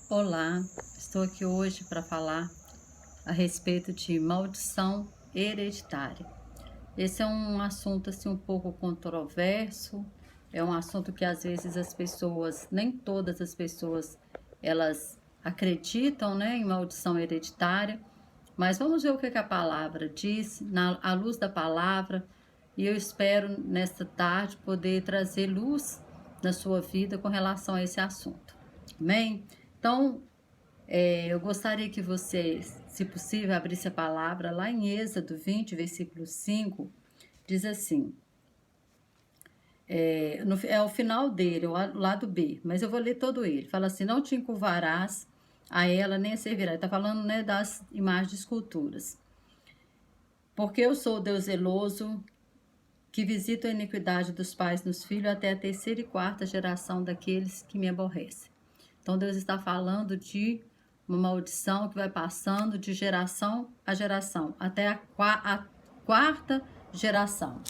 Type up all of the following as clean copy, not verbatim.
Olá, estou aqui hoje para falar a respeito de maldição hereditária. Esse é um assunto assim um pouco controverso, é um assunto que às vezes as pessoas, nem todas as pessoas, elas acreditam, né, em maldição hereditária, mas vamos ver o que a palavra diz, à luz da palavra, e eu espero nesta tarde poder trazer luz na sua vida com relação a esse assunto. Amém? Então, eu gostaria que você, se possível, abrisse a palavra lá em Êxodo 20, versículo 5, diz assim, é o final dele, o lado B, mas eu vou ler todo ele. Fala assim, não te encurvarás a ela, nem a servirás. Está falando, né, das imagens de esculturas. Porque eu sou o Deus zeloso, que visita a iniquidade dos pais nos filhos até a terceira e quarta geração daqueles que me aborrecem. Então Deus está falando de uma maldição que vai passando de geração a geração, até a quarta geração.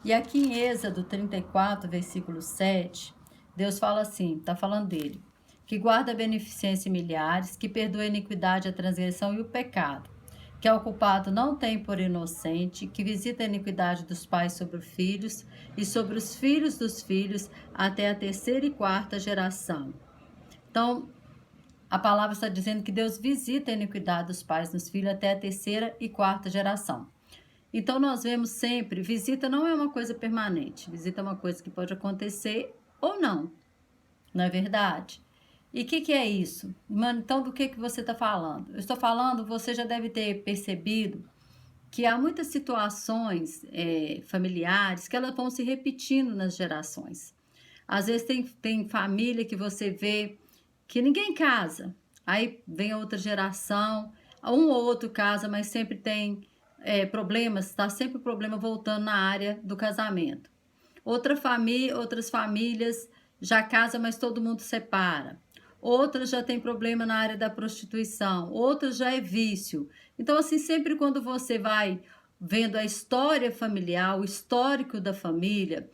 E aqui em Êxodo 34, versículo 7, Deus fala assim, está falando dele, que guarda a beneficência em milhares, que perdoa a iniquidade, a transgressão e o pecado, que ao culpado não tem por inocente, que visita a iniquidade dos pais sobre os filhos e sobre os filhos dos filhos até a terceira e quarta geração. Então, a palavra está dizendo que Deus visita a iniquidade dos pais nos filhos até a terceira e quarta geração. Então, nós vemos sempre, visita não é uma coisa permanente, visita é uma coisa que pode acontecer ou não é verdade? E o que é isso? Mano, então, do que você está falando? Eu estou falando, você já deve ter percebido que há muitas situações familiares que elas vão se repetindo nas gerações. Às vezes tem família que você vê que ninguém casa, aí vem outra geração, um ou outro casa, mas sempre tem problemas, está sempre o problema voltando na área do casamento. Outras famílias já casa, mas todo mundo separa. Outras já tem problema na área da prostituição, outras já é vício. Então, assim, sempre quando você vai vendo a história familiar, o histórico da família,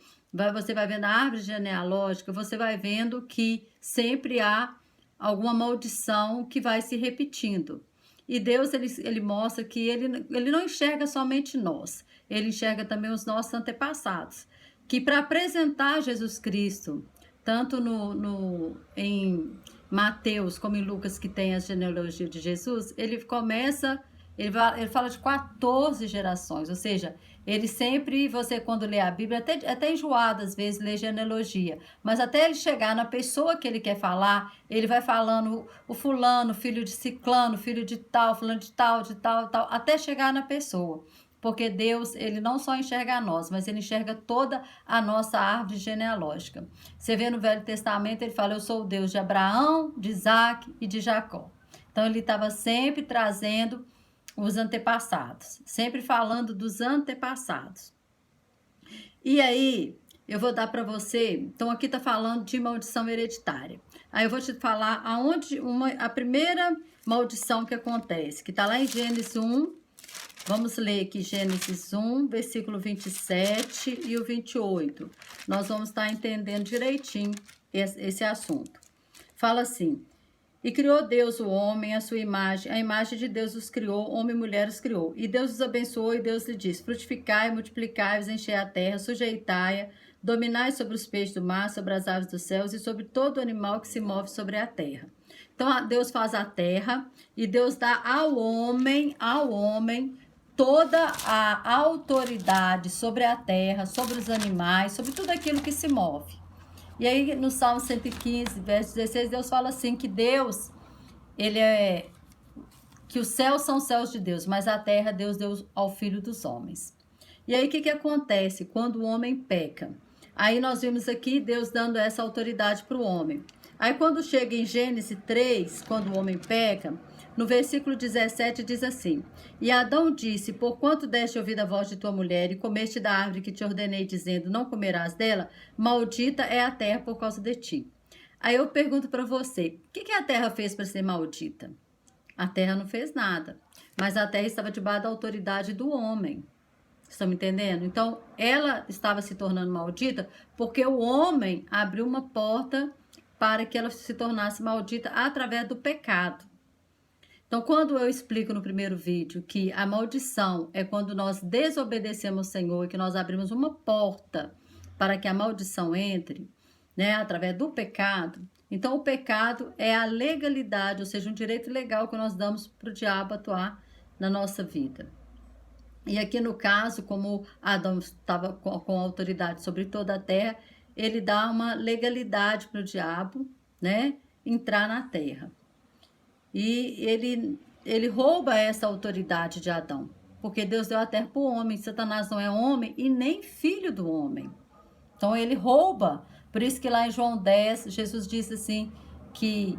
você vai vendo a árvore genealógica, você vai vendo que sempre há alguma maldição que vai se repetindo. E Deus, ele mostra que ele não enxerga somente nós, ele enxerga também os nossos antepassados. Que para apresentar Jesus Cristo, tanto em Mateus como em Lucas, que tem a genealogia de Jesus, ele fala de 14 gerações, ou seja, ele sempre, você quando lê a Bíblia, até enjoado às vezes lê genealogia, mas até ele chegar na pessoa que ele quer falar, ele vai falando o fulano, filho de ciclano, filho de tal, fulano de tal, até chegar na pessoa. Porque Deus, ele não só enxerga a nós, mas ele enxerga toda a nossa árvore genealógica. Você vê no Velho Testamento, ele fala, eu sou o Deus de Abraão, de Isaac e de Jacó. Então, ele estava sempre trazendo os antepassados, sempre falando dos antepassados. E aí, eu vou dar para você, então aqui está falando de maldição hereditária. Aí eu vou te falar a primeira maldição que acontece, que está lá em Gênesis 1, vamos ler aqui Gênesis 1, versículo 27 e o 28. Nós vamos estar entendendo direitinho esse assunto. Fala assim, e criou Deus o homem, a sua imagem, a imagem de Deus os criou, homem e mulher os criou. E Deus os abençoou e Deus lhe disse, frutificai, multiplicai-vos, enchei a terra, sujeitai-a, dominai sobre os peixes do mar, sobre as aves dos céus e sobre todo animal que se move sobre a terra. Então, Deus faz a terra e Deus dá ao homem, toda a autoridade sobre a terra, sobre os animais, sobre tudo aquilo que se move. E aí no Salmo 115, verso 16, Deus fala assim que Deus, que os céus são os céus de Deus, mas a terra Deus deu ao filho dos homens. E aí o que acontece quando o homem peca? Aí nós vimos aqui Deus dando essa autoridade para o homem. Aí quando chega em Gênesis 3, quando o homem peca, no versículo 17 diz assim, e Adão disse, porquanto deste ouvir a voz de tua mulher e comeste da árvore que te ordenei, dizendo, não comerás dela, maldita é a terra por causa de ti. Aí eu pergunto para você, o que a terra fez para ser maldita? A terra não fez nada, mas a terra estava debaixo da autoridade do homem. Estão me entendendo? Então, ela estava se tornando maldita porque o homem abriu uma porta para que ela se tornasse maldita através do pecado. Então, quando eu explico no primeiro vídeo que a maldição é quando nós desobedecemos ao Senhor e que nós abrimos uma porta para que a maldição entre, né, através do pecado, então o pecado é a legalidade, ou seja, um direito legal que nós damos para o diabo atuar na nossa vida. E aqui no caso, como Adão estava com autoridade sobre toda a terra, ele dá uma legalidade para o diabo, né, entrar na terra. E ele rouba essa autoridade de Adão, porque Deus deu a terra para o homem, Satanás não é homem e nem filho do homem. Então ele rouba, por isso que lá em João 10, Jesus disse assim, que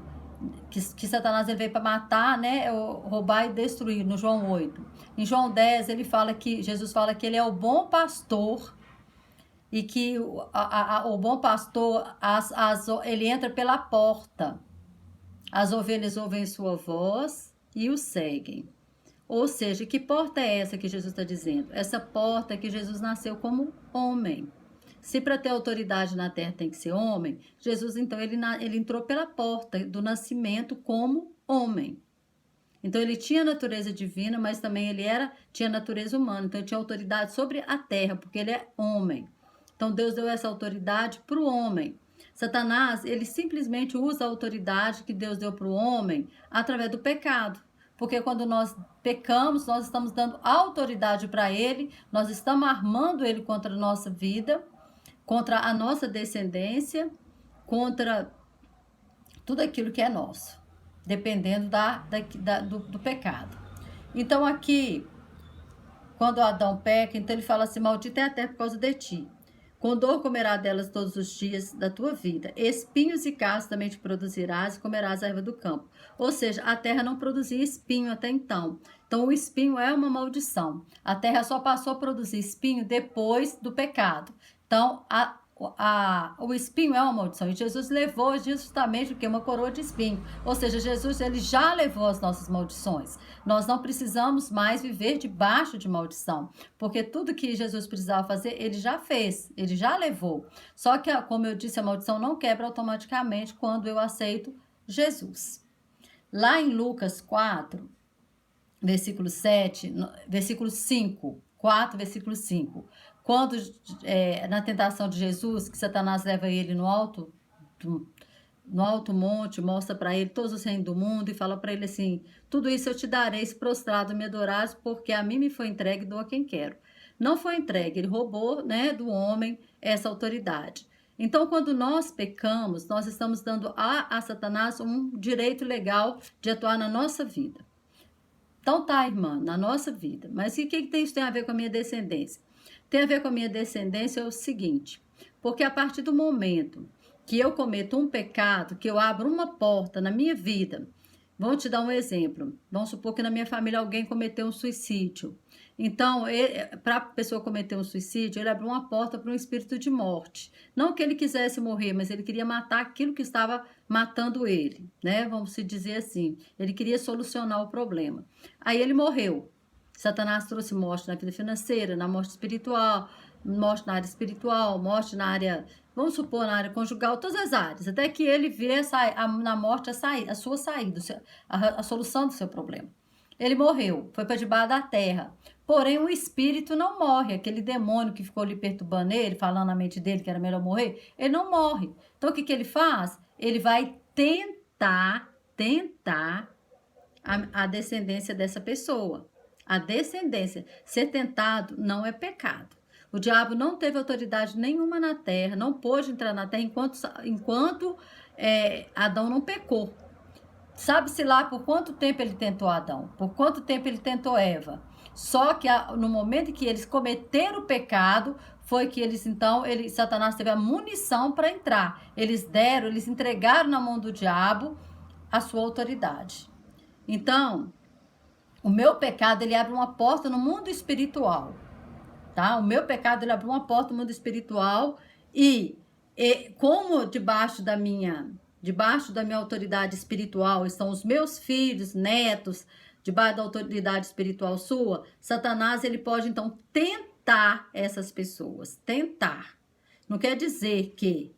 Satanás ele veio para matar, né, roubar e destruir, no João 8. Em João 10, Jesus fala que ele é o bom pastor e que o bom pastor, ele entra pela porta. As ovelhas ouvem sua voz e o seguem. Ou seja, que porta é essa que Jesus está dizendo? Essa porta é que Jesus nasceu como homem. Se para ter autoridade na terra tem que ser homem, Jesus, então, ele entrou pela porta do nascimento como homem. Então, ele tinha natureza divina, mas também tinha natureza humana. Então, ele tinha autoridade sobre a terra, porque ele é homem. Então, Deus deu essa autoridade para o homem. Satanás, ele simplesmente usa a autoridade que Deus deu para o homem através do pecado. Porque quando nós pecamos, nós estamos dando autoridade para ele, nós estamos armando ele contra a nossa vida, contra a nossa descendência, contra tudo aquilo que é nosso, dependendo do pecado. Então aqui, quando Adão peca, então ele fala assim, maldita é a terra por causa de ti. Com dor comerás delas todos os dias da tua vida. Espinhos e cardos também te produzirás e comerás a erva do campo. Ou seja, a terra não produzia espinho até então. Então, o espinho é uma maldição. A terra só passou a produzir espinho depois do pecado. Então, o espinho é uma maldição. E Jesus levou justamente o que? Uma coroa de espinho. Ou seja, Jesus ele já levou as nossas maldições. Nós não precisamos mais viver debaixo de maldição. Porque tudo que Jesus precisava fazer, ele já fez. Ele já levou. Só que, como eu disse, a maldição não quebra automaticamente quando eu aceito Jesus. Lá em Lucas 4, versículo 7, versículo 5, 4, versículo 5. Quando, na tentação de Jesus, que Satanás leva ele no alto monte, mostra para ele todos os reinos do mundo e fala para ele assim, tudo isso eu te darei se prostrado me adorares, porque a mim me foi entregue e dou a quem quero. Não foi entregue, ele roubou, né, do homem essa autoridade. Então, quando nós pecamos, nós estamos dando a Satanás um direito legal de atuar na nossa vida. Então tá, irmã, na nossa vida. Mas o que isso tem a ver com a minha descendência? Tem a ver com a minha descendência é o seguinte, porque a partir do momento que eu cometo um pecado, que eu abro uma porta na minha vida, vou te dar um exemplo, vamos supor que na minha família alguém cometeu um suicídio. Então, para a pessoa cometer um suicídio, ele abriu uma porta para um espírito de morte. Não que ele quisesse morrer, mas ele queria matar aquilo que estava matando ele, né? Vamos se dizer assim. Ele queria solucionar o problema. Aí ele morreu. Satanás trouxe morte na vida financeira, na morte espiritual, morte na área espiritual, morte na área, vamos supor, na área conjugal, todas as áreas, até que ele vê na morte a sua saída, a solução do seu problema. Ele morreu, foi para debaixo da terra. Porém, o espírito não morre. Aquele demônio que ficou ali perturbando ele, falando na mente dele que era melhor morrer, ele não morre. Então, o que ele faz? Ele vai tentar a descendência dessa pessoa. A descendência. Ser tentado não é pecado. O diabo não teve autoridade nenhuma na terra, não pôde entrar na terra enquanto Adão não pecou. Sabe-se lá por quanto tempo ele tentou Adão, por quanto tempo ele tentou Eva. Só que no momento em que eles cometeram o pecado, foi que Satanás teve a munição para entrar. Eles entregaram na mão do diabo a sua autoridade. Então, o meu pecado, ele abre uma porta no mundo espiritual, tá? O meu pecado, ele abre uma porta no mundo espiritual e como debaixo da minha autoridade espiritual estão os meus filhos, netos, debaixo da autoridade espiritual sua, Satanás, ele pode, então, tentar essas pessoas. Tentar. Não quer dizer que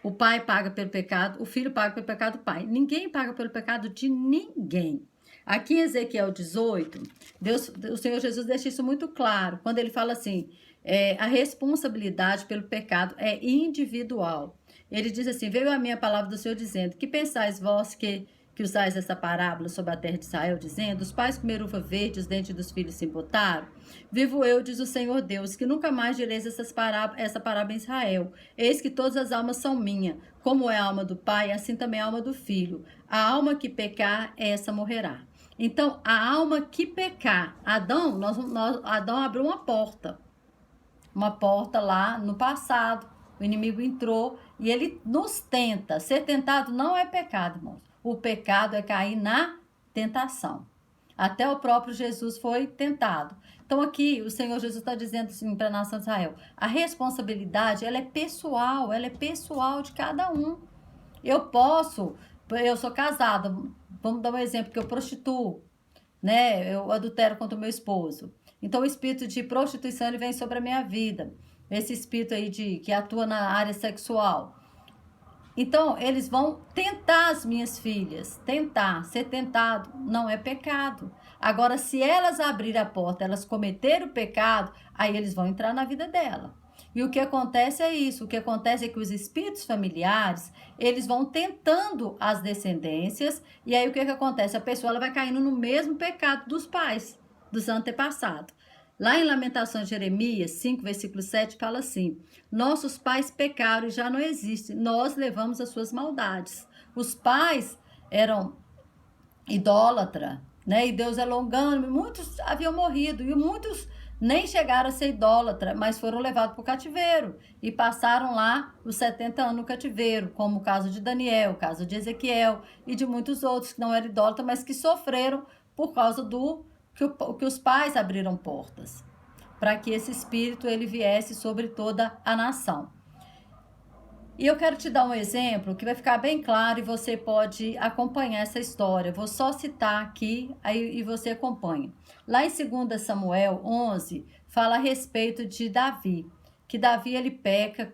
O pai paga pelo pecado, o filho paga pelo pecado do pai. Ninguém paga pelo pecado de ninguém. Aqui em Ezequiel 18, o Senhor Jesus deixa isso muito claro, quando ele fala assim, a responsabilidade pelo pecado é individual. Ele diz assim, veio a minha palavra do Senhor dizendo, que pensais vós que usais essa parábola sobre a terra de Israel, dizendo, os pais comeram uva verde, os dentes dos filhos se embotaram? Vivo eu, diz o Senhor Deus, que nunca mais direis essa parábola em Israel. Eis que todas as almas são minhas, como é a alma do pai, assim também a alma do filho. A alma que pecar, essa morrerá. Então, a alma que pecar, Adão abriu uma porta lá no passado, o inimigo entrou e ele nos tenta. Ser tentado não é pecado, irmãos. O pecado é cair na tentação. Até o próprio Jesus foi tentado. Então aqui o Senhor Jesus está dizendo assim para a nação de Israel, a responsabilidade ela é pessoal de cada um. Eu sou casada, vamos dar um exemplo, que eu prostituo, né? Eu adultero contra o meu esposo. Então o espírito de prostituição ele vem sobre a minha vida. Esse espírito aí que atua na área sexual. Então, eles vão tentar as minhas filhas. Ser tentado não é pecado. Agora, se elas abrirem a porta, elas cometerem o pecado, aí eles vão entrar na vida dela. E o que acontece é isso. O que acontece é que os espíritos familiares, eles vão tentando as descendências. E aí, o que acontece? A pessoa ela vai caindo no mesmo pecado dos pais, dos antepassados. Lá em Lamentações de Jeremias 5, versículo 7, fala assim, nossos pais pecaram e já não existem, nós levamos as suas maldades. Os pais eram idólatras, né? E Deus é longânimo, muitos haviam morrido e muitos nem chegaram a ser idólatras, mas foram levados para o cativeiro e passaram lá os 70 anos no cativeiro, como o caso de Daniel, o caso de Ezequiel e de muitos outros que não eram idólatras, mas que sofreram por causa que os pais abriram portas para que esse espírito ele viesse sobre toda a nação. E eu quero te dar um exemplo que vai ficar bem claro e você pode acompanhar essa história. Vou só citar aqui aí, e você acompanha. Lá em 2 Samuel 11, fala a respeito de Davi, que Davi ele peca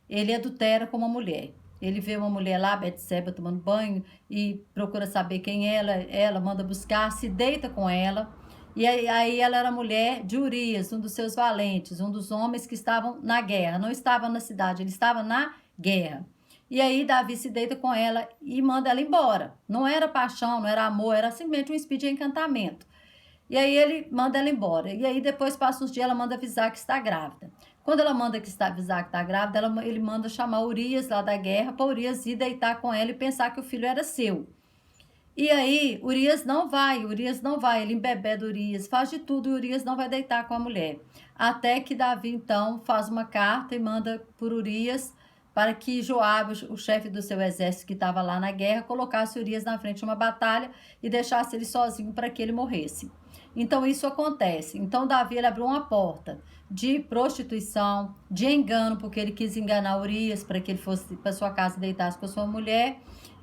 ele adultera com uma mulher. Ele vê uma mulher lá, Betseba, tomando banho e procura saber quem ela manda buscar, se deita com ela. E aí ela era mulher de Urias, um dos seus valentes, um dos homens que estavam na guerra. Não estava na cidade, ele estava na guerra. E aí Davi se deita com ela e manda ela embora. Não era paixão, não era amor, era simplesmente um espírito de encantamento. E aí ele manda ela embora. E aí depois passa uns dias, ela manda avisar que está grávida. Quando ela manda avisar que está grávida, ele manda chamar Urias lá da guerra para Urias ir deitar com ela e pensar que o filho era seu. E aí Urias não vai, ele embebeda Urias, faz de tudo e Urias não vai deitar com a mulher. Até que Davi então faz uma carta e manda por Urias para que Joabe, o chefe do seu exército que estava lá na guerra, colocasse Urias na frente de uma batalha e deixasse ele sozinho para que ele morresse. Então isso acontece. Então Davi ele abriu uma porta de prostituição, de engano, porque ele quis enganar Urias para que ele fosse para sua casa e deitasse com a sua mulher,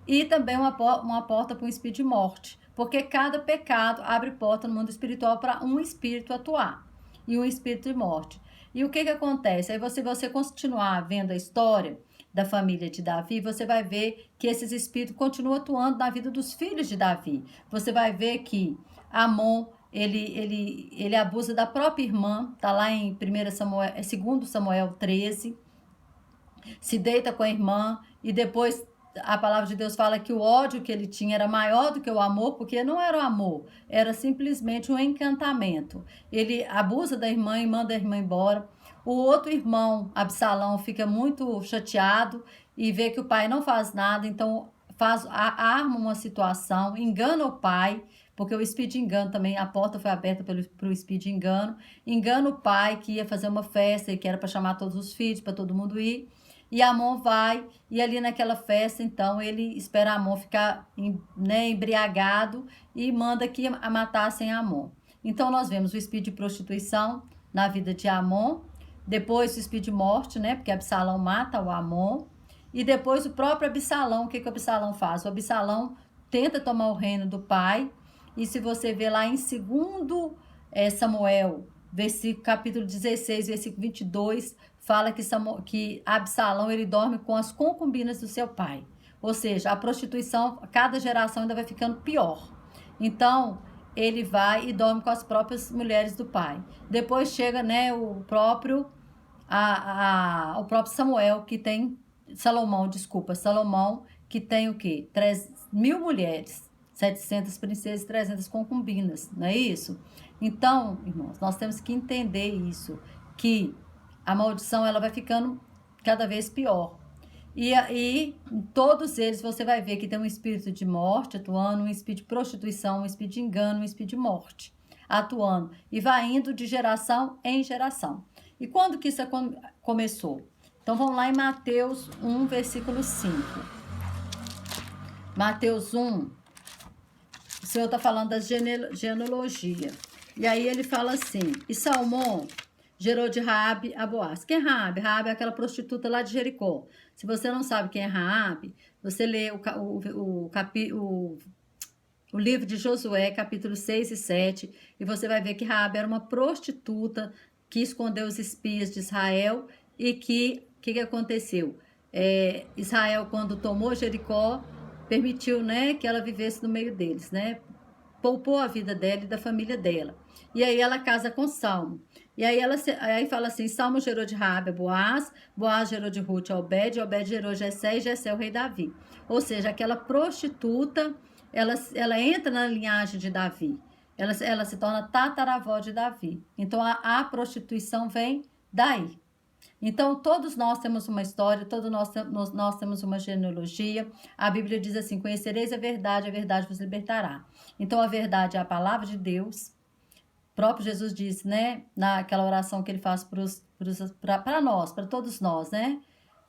e também uma porta para um espírito de morte, porque cada pecado abre porta no mundo espiritual para um espírito atuar, e um espírito de morte. E o que acontece? Aí você continuar vendo a história da família de Davi, você vai ver que esses espíritos continuam atuando na vida dos filhos de Davi. Você vai ver que Amon ele abusa da própria irmã, tá lá em 2 Samuel 13, se deita com a irmã e depois a palavra de Deus fala que o ódio que ele tinha era maior do que o amor, porque não era o amor, era simplesmente um encantamento. Ele abusa da irmã e manda a irmã embora. O outro irmão, Absalão, fica muito chateado e vê que o pai não faz nada, então arma uma situação, engana o pai, porque o espírito de engano também, a porta foi aberta para o espírito de engano, engana o pai que ia fazer uma festa e que era para chamar todos os filhos, para todo mundo ir, e Amon vai, e ali naquela festa, então, ele espera Amon ficar embriagado e manda que matassem Amon. Então, nós vemos o espírito de prostituição na vida de Amon, depois o espírito de morte, né, porque Absalão mata o Amon, e depois o próprio Absalão, o que o Absalão faz? O Absalão tenta tomar o reino do pai, e se você ver lá em 2 Samuel, capítulo 16, versículo 22, fala que Absalão ele dorme com as concubinas do seu pai. Ou seja, a prostituição, cada geração ainda vai ficando pior. Então, ele vai e dorme com as próprias mulheres do pai. Depois chega, né, o próprio Samuel, que tem Salomão, que tem o quê? 3.000 mulheres, 700 princesas e 300 concubinas, não é isso? Então, irmãos, nós temos que entender isso, que a maldição ela vai ficando cada vez pior. E aí, em todos eles, você vai ver que tem um espírito de morte atuando, um espírito de prostituição, um espírito de engano, um espírito de morte atuando. E vai indo de geração em geração. E quando que isso começou? Então, vamos lá em Mateus 1, versículo 5. Mateus 1, o Senhor está falando da genealogia. E aí ele fala assim, e Salmão gerou de Raabe a Boaz. Quem é Raabe? Raabe é aquela prostituta lá de Jericó. Se você não sabe quem é Raabe, você lê o livro de Josué, capítulo 6 e 7, e você vai ver que Raabe era uma prostituta que escondeu os espias de Israel e que aconteceu? Israel, quando tomou Jericó, permitiu, né, que ela vivesse no meio deles, né? Poupou a vida dela e da família dela. E aí ela casa com Salmo. E aí aí fala assim, Salmo gerou de Raabe a Boaz, Boaz gerou de Ruth a Obed, Obed gerou Jessé e Jessé o rei Davi. Ou seja, aquela prostituta, ela entra na linhagem de Davi. Ela se torna tataravó de Davi. Então a prostituição vem daí. Então, todos nós temos uma história, todos nós temos uma genealogia. A Bíblia diz assim, conhecereis a verdade vos libertará. Então, a verdade é a palavra de Deus. O próprio Jesus disse, né, naquela oração que ele faz para nós, para todos nós, né?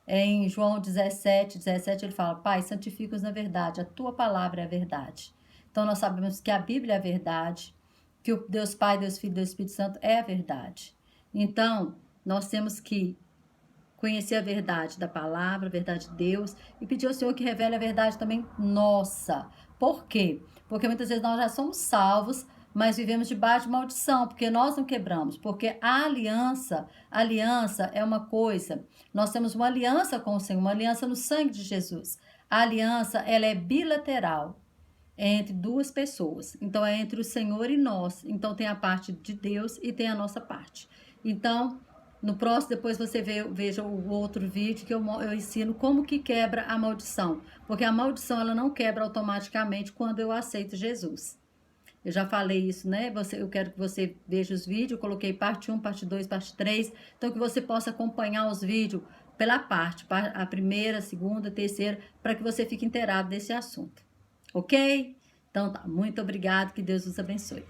Em João 17, ele fala, Pai, santifica-os na verdade, a tua palavra é a verdade. Então, nós sabemos que a Bíblia é a verdade, que o Deus Pai, Deus Filho, Deus Espírito Santo é a verdade. Então, nós temos que conhecer a verdade da palavra, a verdade de Deus, e pedir ao Senhor que revele a verdade também nossa. Por quê? Porque muitas vezes nós já somos salvos, mas vivemos debaixo de maldição, porque nós não quebramos. Porque a aliança é uma coisa, nós temos uma aliança com o Senhor, uma aliança no sangue de Jesus. A aliança, ela é bilateral, é entre duas pessoas. Então, é entre o Senhor e nós. Então, tem a parte de Deus e tem a nossa parte. Então, no próximo, depois você veja o outro vídeo que eu ensino como que quebra a maldição. Porque a maldição, ela não quebra automaticamente quando eu aceito Jesus. Eu já falei isso, né? Eu quero que você veja os vídeos. Eu coloquei parte 1, parte 2, parte 3. Então, que você possa acompanhar os vídeos pela parte. A primeira, a segunda, a terceira. Para que você fique inteirado desse assunto. Ok? Então, tá. Muito obrigado. Que Deus os abençoe.